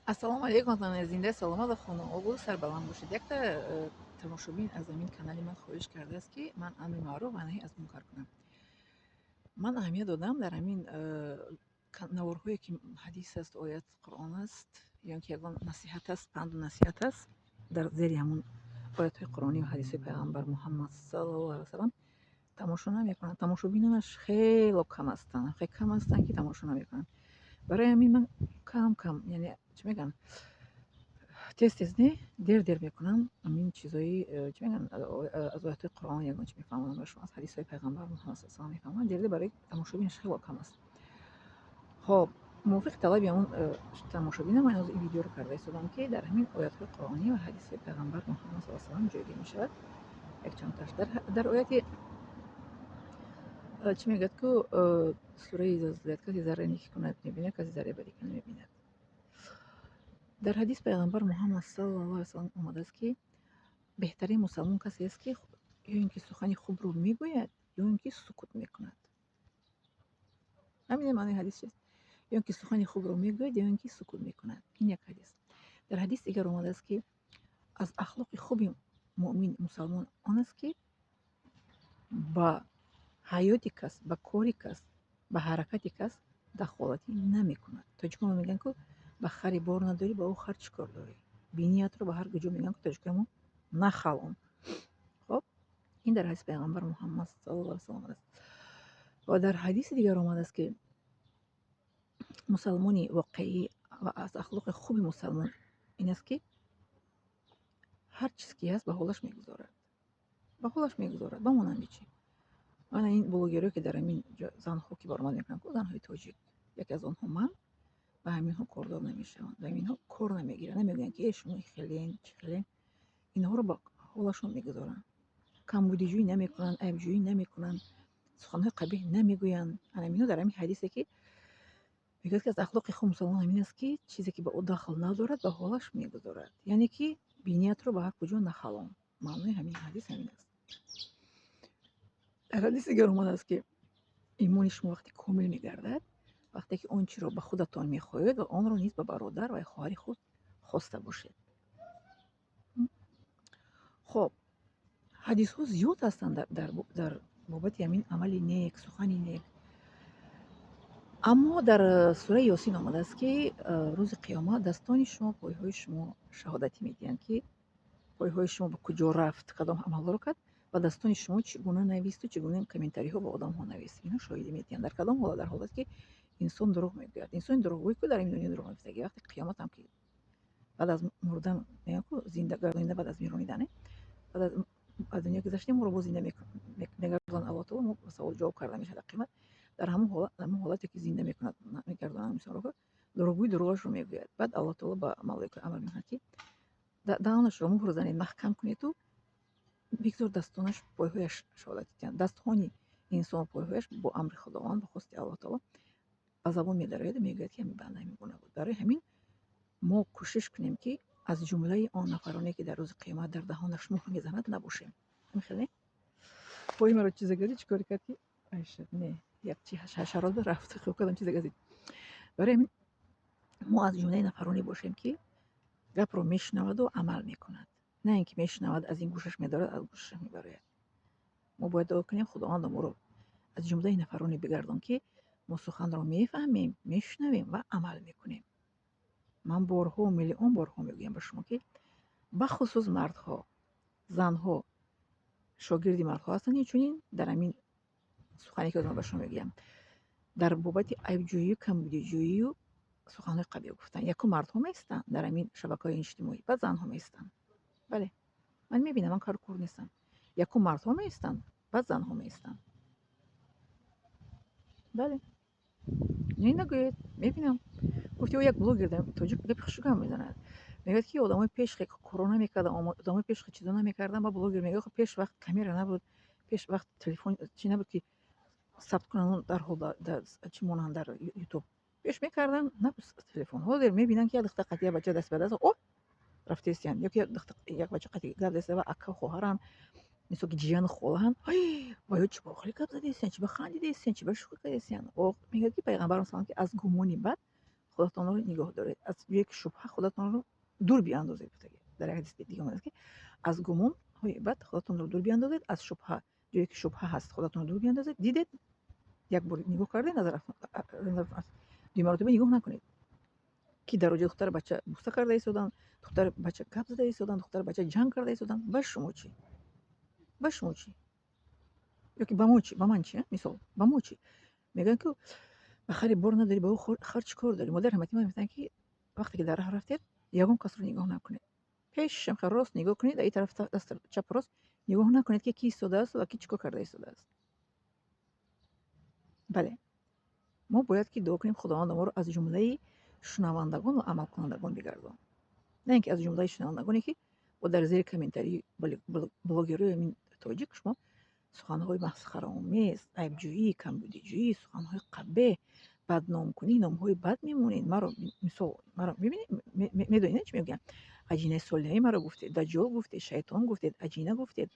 ассалому алейкум зиндаи саломат хонум Обуз сарбаланд бошед. Якта тамошобин аз амин канали ман хоҳиш кардааст, ки ман амри маъруф ва наҳӣ аз мункар кунам. Ман аҳамият додам дар амин наворҳое ки ҳадис аст, оят Қуръон аст, ё ин ки ягон насиҳат аст, панду насиҳат аст дар зери ҳамун оятҳои қуръонӣ ва ҳадисҳои пайғамбар Муҳаммад саллаллоҳу алайҳи васалам тамошо намекунанд. Тамошобинонаш хело кам ҳастанд, хеле кам ҳастанд, ки тамошо намекунанд. Барои ҳамин ман кам яъне чӣ мегӯянд, тез не дер мекунам амин чизҳои чӣ мегӯянд, аз оятҳои Қуръон ягон чӣ мефаҳмонам ба шумо, аз ҳадисҳои пайғамбар Муҳаммад саллаллоҳу алайҳи ва саллам мефаҳмам. Дер барои тамошобинаш хело кам аст. Хоб, мувофиқи талаби ҳамун тамошобинам ман ин видеоро карда истодам, ки дар ҳамин оятҳои Қуръонӣ ва ҳадисҳои пайғамбар Муҳаммад саллаллоҳу алайҳи ва саллам ҷойгир мешавад якчандташ. Дар ояти чӣ мегӯяд, ку сураи Зилзилат, касе зарре неки кунад мебинад, касе зарре бадӣ кунад мебинад. дар ҳадис пайғамбар Муҳаммад саллаллоҳу алайҳи ва саллам омадааст, ки беҳтарин мусалмон касест, ки ё ин ки сухани хубро мегӯяд, ё ин ки сукут мекунад. ҳамин маънои ҳадис чист? ё ин ки сухани хубро мегӯяд, ё ин ки сукут мекунад. Ин як ҳадис. дар ҳадис дигар омадааст, ки аз ахлоқи хуби муъмин мусалмон он аст, ки ба ҳаёти кас, ба кори кас, ба ҳаракати кас дахолатӣ намекунад. Тоҷикон мегӯянд, ку ба хари бор надорӣ, ба ӯ хар чӣ кор дорӣ? Биниятро ба ҳар куҷо мегӯянд, ку тоҷиконо нахалон. хоб ин дар ҳадиси пайғамбар Муҳаммад саллаллоҳу алайҳи ва саллам аст. ва дар ҳадиси дигар омадааст, ки мусалмони воқеӣ ва аз ахлоқи хуби мусалмон ин аст, ки ҳар чиз ки ҳаст ба ҳолаш мегузорад. Ба ҳолаш мегузорад, ба монанди чӣ? Мана ин блогерҳое, ки дар ҳамин занҳо ки баромад мекунанд, ку занҳои тоҷик, яке аз онҳо ман, ба ҳаминҳо кордор намешаванд, ба ҳаминҳо кор намегиранд, намегӯянд, ки шумо хелен чӣ хелен. Инҳоро ба ҳолашон мегузоранд. Камбудиҷӯӣ намекунанд, айбҷӯӣ намекунанд, суханҳои қабеҳ намегӯянд. Ана ҳаминҳо дар ҳамин ҳадисе, ки мегӯяд, ки аз ахлоқи хуби мусалмон ҳамин аст, ки чизе ки ба ӯ дахл надорад, ба ҳолаш мегузорад. Яъне ки биниятро ба ҳар куҷо нахалон. маънои ҳамин ҳадис ҳамин аст. дар ҳадиси дигар омадааст, ки имони шумо вақте комил мегардад, вақте ки он чиро ба худатон мехоҳед ва онро низ ба бародар ва хоҳари худ хоста бошед. хоб, ҳадисҳо зиёд ҳастанд дар бобати ҳамин амали нек, сухани нек. аммо дар сураи Ёсин омадааст, ки рӯзи қиёмат дастони шумо, пойҳои шумо шаҳодатӣ медиҳанд, ки пойҳои шумо ба куҷо рафт, кадом амалҳоро кард ва дастони шумо чӣ гуна нависту, чӣ гуна комментариҳо ба одамҳо навист. Инҳо шоҳидӣ медиҳанд. Дар кадом ҳолат? Дар ҳолате, ки инсон дурӯғ мегӯяд. Инсони дурӯғгӯй, ку дар ин дунё дурӯғ мегӯяд. Вақти қиёматам, ки баъд аз мурдан мегӯянд, ку зинда гардонида баъд аз миронидан, баъд аз дунё гузаштем, моро боз зинда мегардонад Аллоҳ таоло, мо ба савол ҷавоб карда мешавад дар қиёмат. Дар ҳамон ҳолате, ки зинда мекунад, мегардонад инсонро, дурӯғгӯй дурӯғашро мегӯяд. Баъд Аллоҳ таоло ба малоика амр мекунад, ки даҳонашро муҳр занед, маҳкам кунеду бигзор дастонаш, пойҳояш шаҳодат диҳанд. Дастҳони инсон, пойҳояш бо амри худованд, бо хости Аллоҳ таоло ба забон медарояду мегӯяд, ки ҳамин банда ҳамин гуна буд. Барои ҳамин мо кӯшиш кунем, ки аз ҷумлаи он нафароне, ки дар рӯзи қиёмат дар даҳонаш муҳр мезанад, набошем. Мехеле пои маро чиза газид, чӣ кори кард, ки айшад не як чи ҳашарот рафт, хуб кардам чиза газид. Барои ҳамин мо аз ҷумлаи нафароне бошем, ки гапро мешунаваду амал мекунад. Не ин ки мешунавад, аз ин гӯшаш медорад, аз гӯшаш мебарояд. мо бояд дуо кунем, худовандо моро аз ҷумлаи нафароне бигардон, ки мо суханро мефаҳмем, мешунавем ва амал мекунем. ман борҳо, миллион борҳо мегӯям ба шумо, ки бахусус мардҳо, занҳо шогирди мардҳо ҳастанд. инчунин дар ҳамин сухане, ки ман ба шумо мегӯям, дар бобати айбҷӯию, камбудиҷӯию суханҳои қабеҳ гуфтан. Якум мардҳо меистанд дар ҳамин шабакаҳои иҷтимоӣ, баъд занҳо меистанд. бале, ман мебинам, ман кару кор нестам. Якум мардҳо меистанд, баъд занҳо меистанд. бале, не нагӯед, мебинам. гуфти як блогер тоҷик гапи хушгам мезанад. мегӯяд, ки одамои пеш коро намекарданд, одамои пеш чизо намекарданд. ба блогер мегӯяд, пеш вақт камера набуд, пеш вақт телефон чӣ набуд, ки сабт кунанд дарҳол чӣ монанд дар ютуб. пеш мекарданд, набуд телефон. ҳозир мебинанд, ки як дихта қати як бача даст ба даст, о рафтестиянд, ёки як бача қати гап даста ва ака хоҳаранд, мисол ки ҷияну холаанд, ваё чӣ бохеле гап задестиянд, чӣ ба хандидестиянд, чӣ ба шӯхӣ кардестиянд. мегӯяд, ки пайғамбар саллаллоҳу алайҳи ва саллам, ки аз гумони бад خودتان رو نگاه دارید. از یک شبهه خودتان رو دور بیاندازید. در حدیث دیگه اومده که از گمان های بد خودتان رو دور بیاندازید، از شبهه جایی که شبهه هست خودتان رو دور بیاندازید. دیدید یک بار نگاه کردید نظر دو مرتبه نگاه نکنید که در وجود دختر بچه بوسه کرده ایستادن، دختر بچه کپ زده ایستادن، دختر بچه جنگ کرده ایستادن. به شما چی؟ به شما چی؟ یا که به ما چی؟ به من چی؟ مثال به ما چی؟ میگن که بخری بار نداری به او خرج کار داری. مادر همتی من میگن که وقتی که در راه رفتید یگان کس رو نگاه نکنید، پیش شمخ راست نگاه کنید، این طرف دست چپ راست نگاه نکنید که کی ایستاده است و کی چیکار کرده ایستاده است. بله، ما باید که دعا کنیم خداوند ما رو از جمله شنوندگان و عمل کنندگان بگردان، نه اینکه از جمله شنوندگانی که و در زیر کامنتاری بلاگرای همین تاجیک شما سخنهای مسخره‌آمیز، عیبجویی، کمبودیجویی، سخنهای قبیح، بدنام کنی، نامهای بد میمونید. مرا میبینید، میدونید چی میگم؟ عجینه صلحی مرا گفتید، دجال گفتید، شیطان گفتید، عجینه گفتید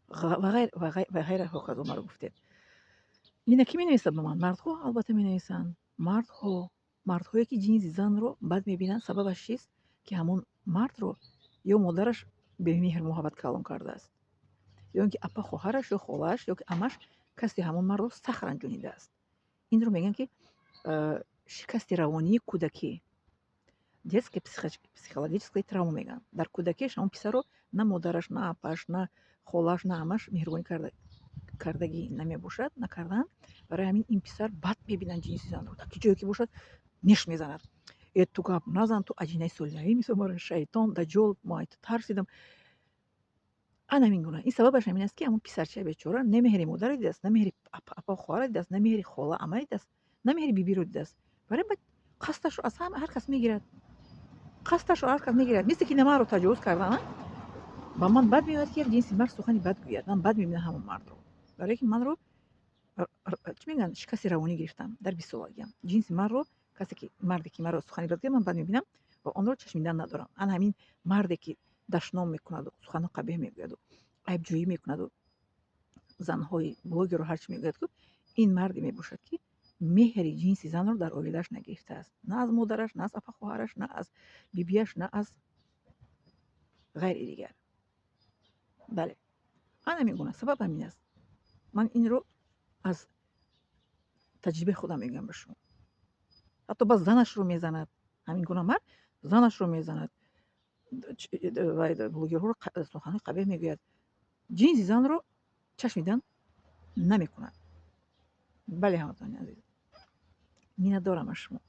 و غیر و غیر و غیر هکذا مرا گفتید. اینا کی مینویسد به من؟ مردها البته مینویسند. مردهایی که جنس زن رو بد میبینند سببش چیست؟ که همون مرد رو یا مادرش به مهر محبت کلام کرده است، یا اینکه اپا خواهرش یا خاله‌اش یا که عمش کسی همون مرد رو سخت رنجونیده است. این رو میگن که شکست روانی کودکی، детская психологическая травма میگن. در کودکیش همون پسر رو نه مادرش نه اپاش نه خاله‌اش نه عمش مهربانی کردگی نمیباشد، نکردن. برای همین این پسر بد میبینن جنسی زن رو، در جایی که باشد نش میزند. تو گپ نزن، تو عجینه صلحی میسومارن، شیطان، دجال، ما ترسیدم. انا میگونه این سببش همین است که همون پسرچه بیچاره نمیهری مادر دیده است، نمیهری اپا خواهر دیده است، نمیهری خاله عمه دیده است، نمیهری بیبی رو دیده است. برای قصدش رو از هر کس میگیرد، قصدش رو هر کس میگیرد. مثل که نما رو تجاوز کردن با من بد میاد که یک جنسی مرد سخنی بد گوید، من بد میبینم همون مرد رو. برای که من رو چی میگن شکست روانی گرفتم در 20 سالگیم. جنسی مرد رو کسی که مردی که مرا سخنی بد گوید من بد میبینم و آن رو چشم دیدن ندارم. انا همین مردی که دشنام میکند و سخن قبیح میگوید و عیب جویی میکند و زنهای بلوگر رو هرچی میگوید که این مردی میباشد که مهر جنسی زن رو در آیلش نگرفته است، نه از مادرش، نه از اپا خواهرش، نه از بیبیش، نه از غیر دیگر. بله، انا میگونه سبب همین است. من این رو از تجربه خودم میگم به شما. حتی باز زنش رو میزند، همین گونه مرد زنش رو میزند و بلوگرها رو سخنهای قبیح میگوید، جنسی زن رو چشم میدن نمیکند. بله همتان عزیز، مینه دارم از شما.